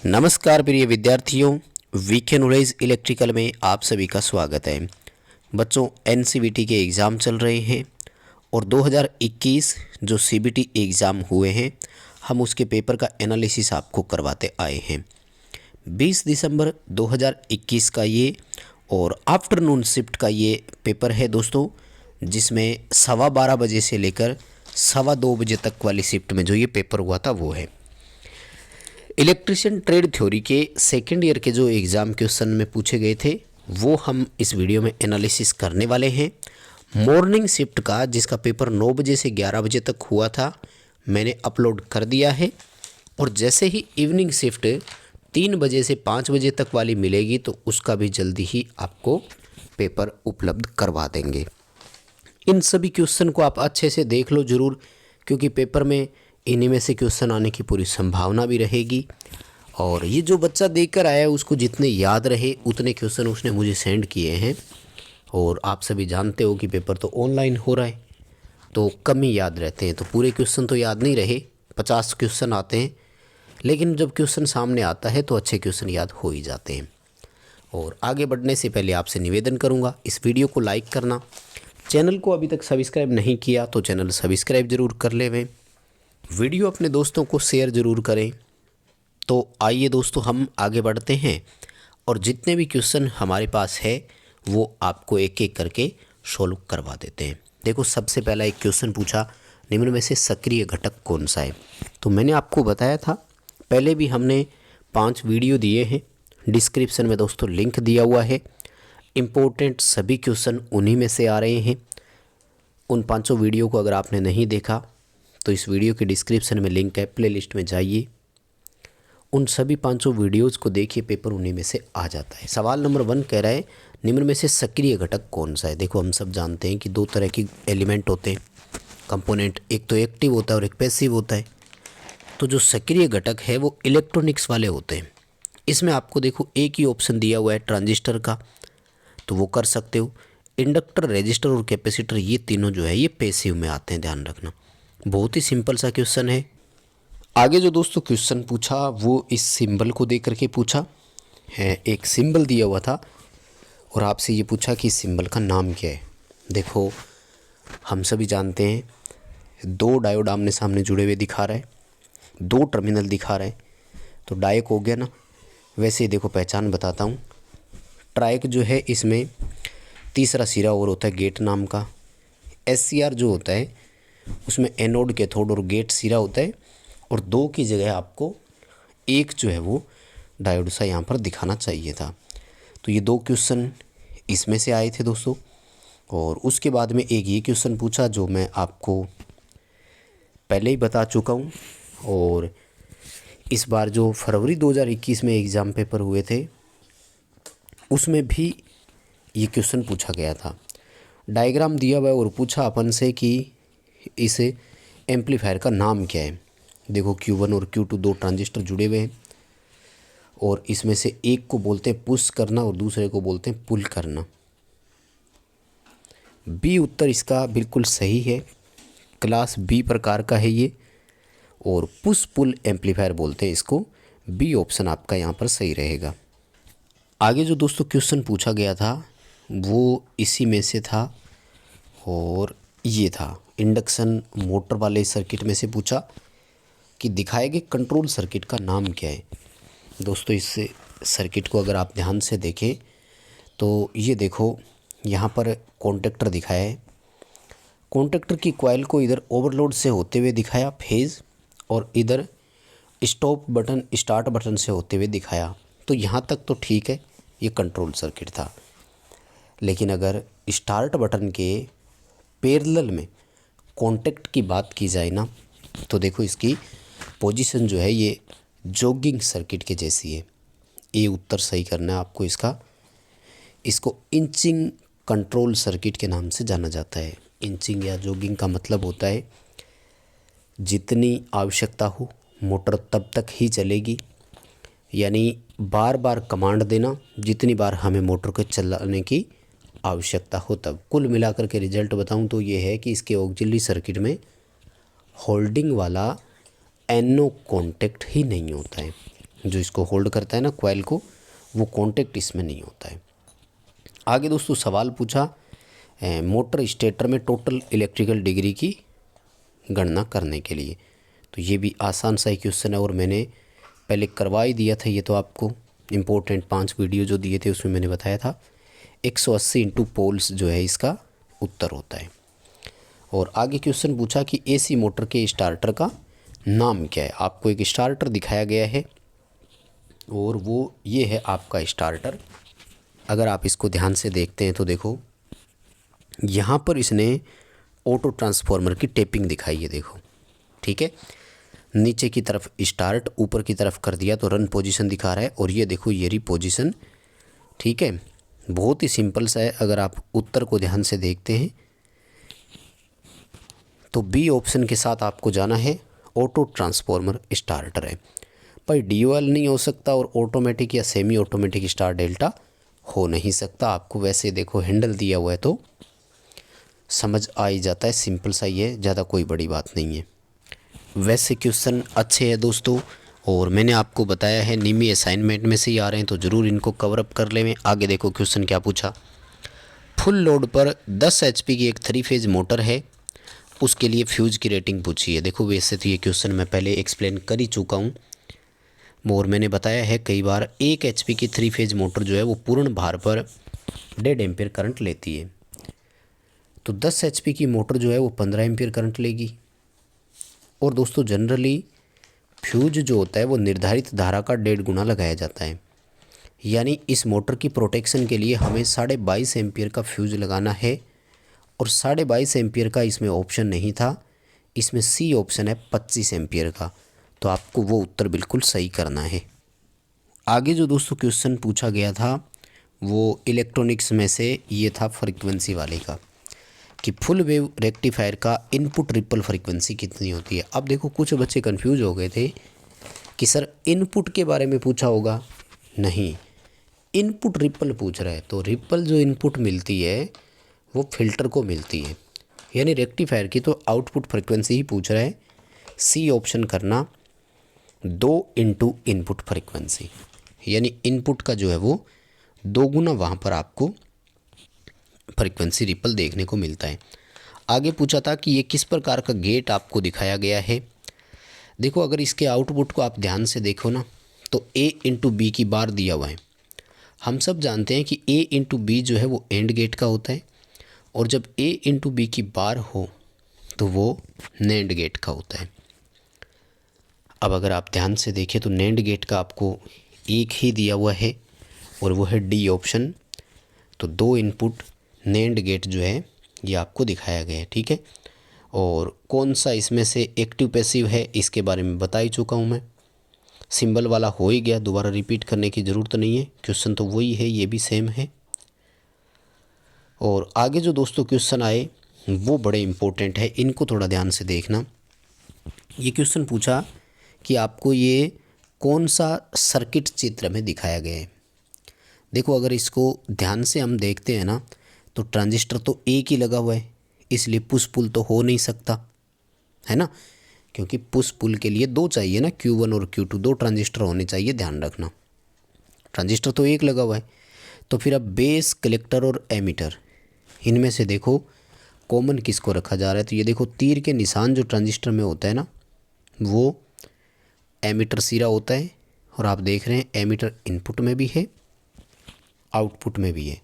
नमस्कार प्रिय विद्यार्थियों, वीके नॉलेज इलेक्ट्रिकल में आप सभी का स्वागत है। बच्चों, एनसीवीटी के एग्ज़ाम चल रहे हैं और 2021 जो सीबीटी एग्ज़ाम हुए हैं, हम उसके पेपर का एनालिसिस आपको करवाते आए हैं। 20 दिसंबर 2021 का ये और आफ्टरनून शिफ्ट का ये पेपर है दोस्तों, जिसमें 12:15 बजे से लेकर 2:15 बजे तक वाली शिफ्ट में जो ये पेपर हुआ था वो है। इलेक्ट्रिशियन ट्रेड थ्योरी के सेकेंड ईयर के जो एग्ज़ाम क्वेश्चन में पूछे गए थे वो हम इस वीडियो में एनालिसिस करने वाले हैं। मॉर्निंग शिफ्ट का जिसका पेपर 9 बजे से 11 बजे तक हुआ था, मैंने अपलोड कर दिया है। और जैसे ही इवनिंग शिफ्ट 3 बजे से 5 बजे तक वाली मिलेगी तो उसका भी जल्दी ही आपको पेपर उपलब्ध करवा देंगे। इन सभी क्वेश्चन को आप अच्छे से देख लो ज़रूर, क्योंकि पेपर में इन्हीं में से क्वेश्चन आने की पूरी संभावना भी रहेगी। और ये जो बच्चा देकर आया है उसको जितने याद रहे उतने क्वेश्चन उसने मुझे सेंड किए हैं। और आप सभी जानते हो कि पेपर तो ऑनलाइन हो रहा है तो कम ही याद रहते हैं, तो पूरे क्वेश्चन तो याद नहीं रहे। 50 क्वेश्चन आते हैं, लेकिन जब क्वेश्चन सामने आता है तो अच्छे क्वेश्चन याद हो ही जाते हैं। और आगे बढ़ने से पहले आपसे निवेदन करूँगा, इस वीडियो को लाइक करना, चैनल को अभी तक सब्सक्राइब नहीं किया तो चैनल सब्सक्राइब ज़रूर कर लेवें, वीडियो अपने दोस्तों को शेयर ज़रूर करें। तो आइए दोस्तों, हम आगे बढ़ते हैं और जितने भी क्वेश्चन हमारे पास है वो आपको एक एक करके सॉल्व करवा देते हैं। देखो, सबसे पहला एक क्वेश्चन पूछा, निम्न में से सक्रिय घटक कौन सा है। तो मैंने आपको बताया था, पहले भी हमने 5 वीडियो दिए हैं, डिस्क्रिप्शन में दोस्तों लिंक दिया हुआ है। इम्पोर्टेंट सभी क्वेश्चन उन्हीं में से आ रहे हैं। उन 5 वीडियो को अगर आपने नहीं देखा तो इस वीडियो के डिस्क्रिप्शन में लिंक है, प्लेलिस्ट में जाइए, उन सभी 5 वीडियोज़ को देखिए, पेपर उन्हीं में से आ जाता है। सवाल नंबर 1 कह रहा है, निम्न में से सक्रिय घटक कौन सा है। देखो, हम सब जानते हैं कि 2 तरह की एलिमेंट होते हैं, कंपोनेंट, एक तो एक्टिव होता है और एक पैसिव होता है। तो जो सक्रिय घटक है वो इलेक्ट्रॉनिक्स वाले होते हैं। इसमें आपको देखो एक ही ऑप्शन दिया हुआ है ट्रांजिस्टर का, तो वो कर सकते हो। इंडक्टर, रेजिस्टर और कैपेसिटर, ये तीनों जो है ये पैसिव में आते हैं, ध्यान रखना। बहुत ही सिंपल सा क्वेश्चन है। आगे जो दोस्तों क्वेश्चन पूछा वो इस सिंबल को देख करके पूछा है। एक सिंबल दिया हुआ था और आपसे ये पूछा कि इस सिंबल का नाम क्या है। देखो, हम सभी जानते हैं 2 डायोड आमने सामने जुड़े हुए दिखा रहा है, 2 टर्मिनल दिखा रहा है, तो डायक हो गया ना। वैसे ही देखो, पहचान बताता हूँ। ट्रायक जो है इसमें तीसरा सिरा और होता है गेट नाम का। SCR जो होता है उसमें एनोड, कैथोड और गेट सिरा होता है। और 2 की जगह आपको एक जो है वो डायोड सा यहाँ पर दिखाना चाहिए था। तो ये 2 क्वेश्चन इसमें से आए थे दोस्तों। और उसके बाद में एक ये क्वेश्चन पूछा जो मैं आपको पहले ही बता चुका हूँ। और इस बार जो फरवरी 2021 में एग्ज़ाम पेपर हुए थे उसमें भी ये क्वेश्चन पूछा गया था। डायग्राम दिया हुआ है और पूछा अपन से कि इस एम्पलीफायर का नाम क्या है। देखो, Q1 और Q2 2 ट्रांजिस्टर जुड़े हुए हैं और इसमें से एक को बोलते हैं पुश करना और दूसरे को बोलते हैं पुल करना। बी उत्तर इसका बिल्कुल सही है, क्लास बी प्रकार का है ये, और पुश पुल एम्पलीफायर बोलते हैं इसको। बी ऑप्शन आपका यहाँ पर सही रहेगा। आगे जो दोस्तों क्वेश्चन पूछा गया था वो इसी में से था और ये था इंडक्शन मोटर वाले सर्किट में से पूछा कि दिखाए गए कंट्रोल सर्किट का नाम क्या है। दोस्तों, इस सर्किट को अगर आप ध्यान से देखें तो ये देखो, यहाँ पर कॉन्टेक्टर दिखाया है। कॉन्टेक्टर की कॉइल को इधर ओवरलोड से होते हुए दिखाया फेज़, और इधर स्टॉप बटन, स्टार्ट बटन से होते हुए दिखाया। तो यहाँ तक तो ठीक है, ये कंट्रोल सर्किट था। लेकिन अगर स्टार्ट बटन के पैरेलल में कॉन्टेक्ट की बात की जाए ना, तो देखो इसकी पोजीशन जो है ये जॉगिंग सर्किट के जैसी है। ये उत्तर सही करना है आपको इसका। इसको इंचिंग कंट्रोल सर्किट के नाम से जाना जाता है। इंचिंग या जॉगिंग का मतलब होता है जितनी आवश्यकता हो मोटर तब तक ही चलेगी, यानी बार बार कमांड देना, जितनी बार हमें मोटर को चलाने की आवश्यकता हो तब। कुल मिलाकर के रिजल्ट बताऊं तो ये है कि इसके ऑक्सिलरी सर्किट में होल्डिंग वाला एनो कॉन्टेक्ट ही नहीं होता है। जो इसको होल्ड करता है ना कॉइल को, वो कॉन्टेक्ट इसमें नहीं होता है। आगे दोस्तों सवाल पूछा मोटर स्टेटर में टोटल इलेक्ट्रिकल डिग्री की गणना करने के लिए। तो ये भी आसान सा ही क्वेश्चन है और मैंने पहले करवा ही दिया था। ये तो आपको इम्पोर्टेंट 5 वीडियो जो दिए थे उसमें मैंने बताया था 180 इंटू पोल्स जो है इसका उत्तर होता है। और आगे क्वेश्चन पूछा कि एसी मोटर के स्टार्टर का नाम क्या है। आपको एक स्टार्टर दिखाया गया है और वो ये है आपका स्टार्टर। अगर आप इसको ध्यान से देखते हैं तो देखो यहाँ पर इसने ऑटो ट्रांसफार्मर की टेपिंग दिखाई है, देखो ठीक है। नीचे की तरफ स्टार्ट, ऊपर की तरफ कर दिया तो रन पोजीशन दिखा रहा है, और ये देखो ये री पोजीशन, ठीक है। बहुत ही सिंपल सा है। अगर आप उत्तर को ध्यान से देखते हैं तो बी ऑप्शन के साथ आपको जाना है, ऑटो ट्रांसफार्मर स्टार्टर है। पर ड्यूअल नहीं हो सकता और ऑटोमेटिक या सेमी ऑटोमेटिक स्टार डेल्टा हो नहीं सकता। आपको वैसे देखो हैंडल दिया हुआ है तो समझ आ ही जाता है, सिंपल सा ही है, ज़्यादा कोई बड़ी बात नहीं है। वैसे क्वेश्चन अच्छे हैं दोस्तों, और मैंने आपको बताया है निमी असाइनमेंट में से ही आ रहे हैं तो ज़रूर इनको कवर अप कर ले। आगे देखो क्वेश्चन क्या पूछा। फुल लोड पर 10 HP की एक 3 फेज मोटर है, उसके लिए फ्यूज की रेटिंग पूछी है। देखो वैसे तो ये क्वेश्चन मैं पहले एक्सप्लेन कर ही चुका हूँ और मैंने बताया है कई बार। 1 HP की 3 फेज मोटर जो है वो पूर्ण भार पर 1.5 एम्पियर करंट लेती है, तो 10 HP की मोटर जो है वो 15 एम्पियर करंट लेगी। और दोस्तों जनरली फ्यूज जो होता है वो निर्धारित धारा का 1.5 गुना लगाया जाता है, यानी इस मोटर की प्रोटेक्शन के लिए हमें 22.5 एम्पियर का फ्यूज लगाना है। और 22.5 एम्पियर का इसमें ऑप्शन नहीं था, इसमें सी ऑप्शन है 25 एम्पियर का, तो आपको वो उत्तर बिल्कुल सही करना है। आगे जो दोस्तों क्वेश्चन पूछा गया था वो इलेक्ट्रॉनिक्स में से ये था फ्रीक्वेंसी वाले का, कि फुल वेव रेक्टिफायर का इनपुट रिपल फ्रीक्वेंसी कितनी होती है। अब देखो कुछ बच्चे कंफ्यूज हो गए थे कि सर इनपुट के बारे में पूछा होगा, नहीं, इनपुट रिपल पूछ रहा है। तो रिपल जो इनपुट मिलती है वो फिल्टर को मिलती है, यानी रेक्टिफायर की तो आउटपुट फ्रीक्वेंसी ही पूछ रहा है। सी ऑप्शन करना 2 इंटू इनपुट फ्रीक्वेंसी, यानी इनपुट का जो है वो 2 गुना वहाँ पर आपको फ्रीक्वेंसी रिपल देखने को मिलता है। आगे पूछा था कि ये किस प्रकार का गेट आपको दिखाया गया है। देखो अगर इसके आउटपुट को आप ध्यान से देखो ना तो A इंटू बी की बार दिया हुआ है। हम सब जानते हैं कि A इंटू बी जो है वो एंड गेट का होता है, और जब A इंटू बी की बार हो तो वो नैंड गेट का होता है। अब अगर आप ध्यान से देखें तो नैंड गेट का आपको एक ही दिया हुआ है और वो है डी ऑप्शन। तो 2 इनपुट नैंड गेट जो है ये आपको दिखाया गया है, ठीक है। और कौन सा इसमें से एक्टिव पैसिव है इसके बारे में बता ही चुका हूँ मैं। सिंबल वाला हो ही गया, दोबारा रिपीट करने की ज़रूरत नहीं है, क्वेश्चन तो वही है, ये भी सेम है। और आगे जो दोस्तों क्वेश्चन आए वो बड़े इम्पोर्टेंट है, इनको थोड़ा ध्यान से देखना। ये क्वेश्चन पूछा कि आपको ये कौन सा सर्किट चित्र में दिखाया गया है। देखो अगर इसको ध्यान से हम देखते हैं ना तो ट्रांजिस्टर तो एक ही लगा हुआ है, इसलिए पुश पुल तो हो नहीं सकता है ना, क्योंकि पुश पुल के लिए 2 चाहिए ना, Q1 और Q2, 2 ट्रांजिस्टर होने चाहिए, ध्यान रखना। ट्रांजिस्टर तो एक लगा हुआ है। तो फिर अब बेस, कलेक्टर और एमीटर, इनमें से देखो कॉमन किसको रखा जा रहा है। तो ये देखो तीर के निशान जो ट्रांजिस्टर में होता है ना वो एमीटर सिरा होता है, और आप देख रहे हैं एमीटर इनपुट में भी है आउटपुट में भी है,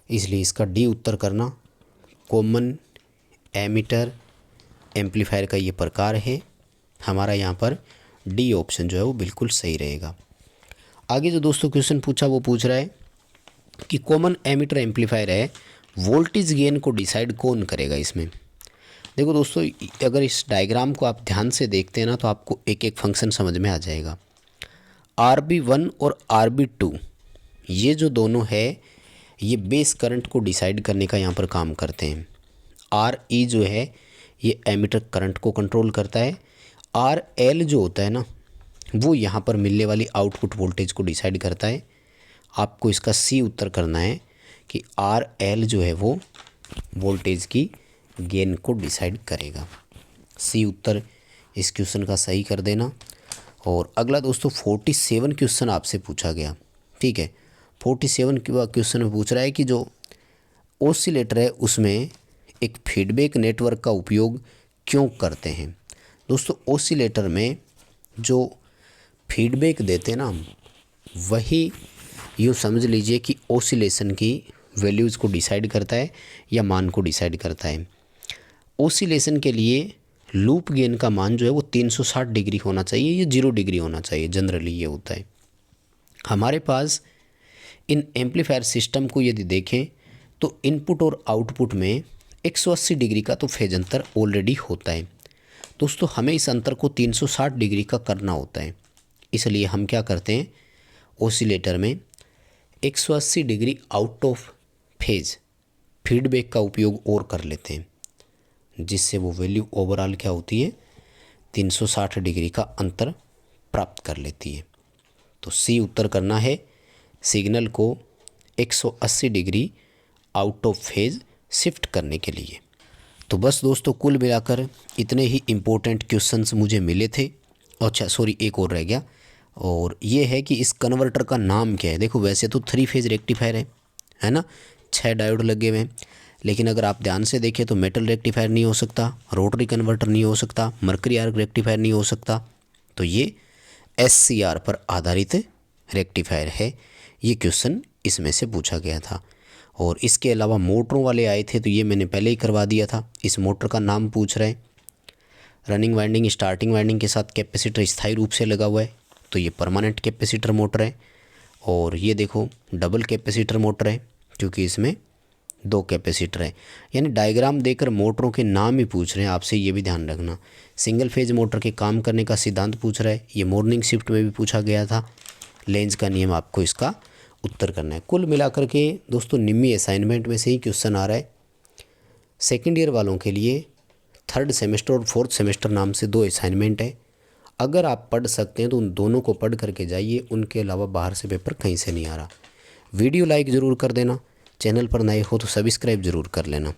इसलिए इसका डी उत्तर करना। कॉमन एमीटर एम्पलीफायर का ये प्रकार है हमारा, यहाँ पर डी ऑप्शन जो है वो बिल्कुल सही रहेगा। आगे जो दोस्तों क्वेश्चन पूछा वो पूछ रहा है कि कॉमन एमीटर एम्पलीफायर है, वोल्टेज गेन को डिसाइड कौन करेगा इसमें। देखो दोस्तों अगर इस डायग्राम को आप ध्यान से देखते हैं ना तो आपको एक एक फंक्शन समझ में आ जाएगा। RB1 और RB2 ये जो दोनों है ये बेस करंट को डिसाइड करने का यहाँ पर काम करते हैं। RE जो है ये एमीटर करंट को कंट्रोल करता है। RL जो होता है ना वो यहाँ पर मिलने वाली आउटपुट वोल्टेज को डिसाइड करता है। आपको इसका सी उत्तर करना है कि RL जो है वो वोल्टेज की गेन को डिसाइड करेगा। सी उत्तर इस क्वेश्चन का सही कर देना। और अगला दोस्तों 47 क्वेश्चन आपसे पूछा गया, ठीक है। 47 क्वेश्चन में पूछ रहा है कि जो ऑसिलेटर है उसमें एक फीडबैक नेटवर्क का उपयोग क्यों करते हैं। दोस्तों ऑसिलेटर में जो फीडबैक देते हैं ना हम, वही यूँ समझ लीजिए कि ऑसिलेशन की वैल्यूज़ को डिसाइड करता है या मान को डिसाइड करता है। ऑसिलेशन के लिए लूप गेन का मान जो है वो 360 डिग्री होना चाहिए, ये 0 डिग्री होना चाहिए, जनरली ये होता है। हमारे पास इन एम्पलीफायर सिस्टम को यदि देखें तो इनपुट और आउटपुट में 180 डिग्री का तो फेज अंतर ऑलरेडी होता है। दोस्तों हमें इस अंतर को 360 डिग्री का करना होता है, इसलिए हम क्या करते हैं, ऑसिलेटर में 180 degree out of phase feedback का उपयोग और कर लेते हैं, जिससे वो वैल्यू ओवरऑल क्या होती है, 360 डिग्री का अंतर प्राप्त कर लेती है। तो सी उत्तर करना है, सिग्नल को 180 degree out of phase shift करने के लिए। तो बस दोस्तों कुल मिलाकर इतने ही इम्पोर्टेंट क्वेश्चंस मुझे मिले थे। अच्छा सॉरी, एक और रह गया, और ये है कि इस कन्वर्टर का नाम क्या है। देखो वैसे तो 3 फेज रेक्टिफायर है ना, 6 डायोड लगे हुए हैं, लेकिन अगर आप ध्यान से देखें तो मेटल रेक्टिफायर नहीं हो सकता, रोटरी कन्वर्टर नहीं हो सकता, मर्करी आर्क रेक्टिफायर नहीं हो सकता। तो ये SCR पर आधारित रेक्टिफायर है। ये क्वेश्चन इसमें से पूछा गया था। और इसके अलावा मोटरों वाले आए थे, तो ये मैंने पहले ही करवा दिया था। इस मोटर का नाम पूछ रहे हैं, रनिंग वाइंडिंग स्टार्टिंग वाइंडिंग के साथ कैपेसिटर स्थायी रूप से लगा हुआ है, तो ये परमानेंट कैपेसिटर मोटर है। और ये देखो डबल कैपेसिटर मोटर है, क्योंकि इसमें 2 कैपेसिटर है। यानी डायग्राम देकर मोटरों के नाम ही पूछ रहे हैं आपसे, ये भी ध्यान रखना। सिंगल फेज मोटर के काम करने का सिद्धांत पूछ रहा है, ये मॉर्निंग शिफ्ट में भी पूछा गया था। लेंज का नियम आपको इसका उत्तर करना है। कुल मिलाकर के दोस्तों निम्मी असाइनमेंट में से ही क्वेश्चन आ रहा है। सेकेंड ईयर वालों के लिए 3rd सेमेस्टर और 4th सेमेस्टर नाम से 2 असाइनमेंट है। अगर आप पढ़ सकते हैं तो उन दोनों को पढ़ करके जाइए, उनके अलावा बाहर से पेपर कहीं से नहीं आ रहा। वीडियो लाइक ज़रूर कर देना, चैनल पर नए हो तो सब्सक्राइब ज़रूर कर लेना।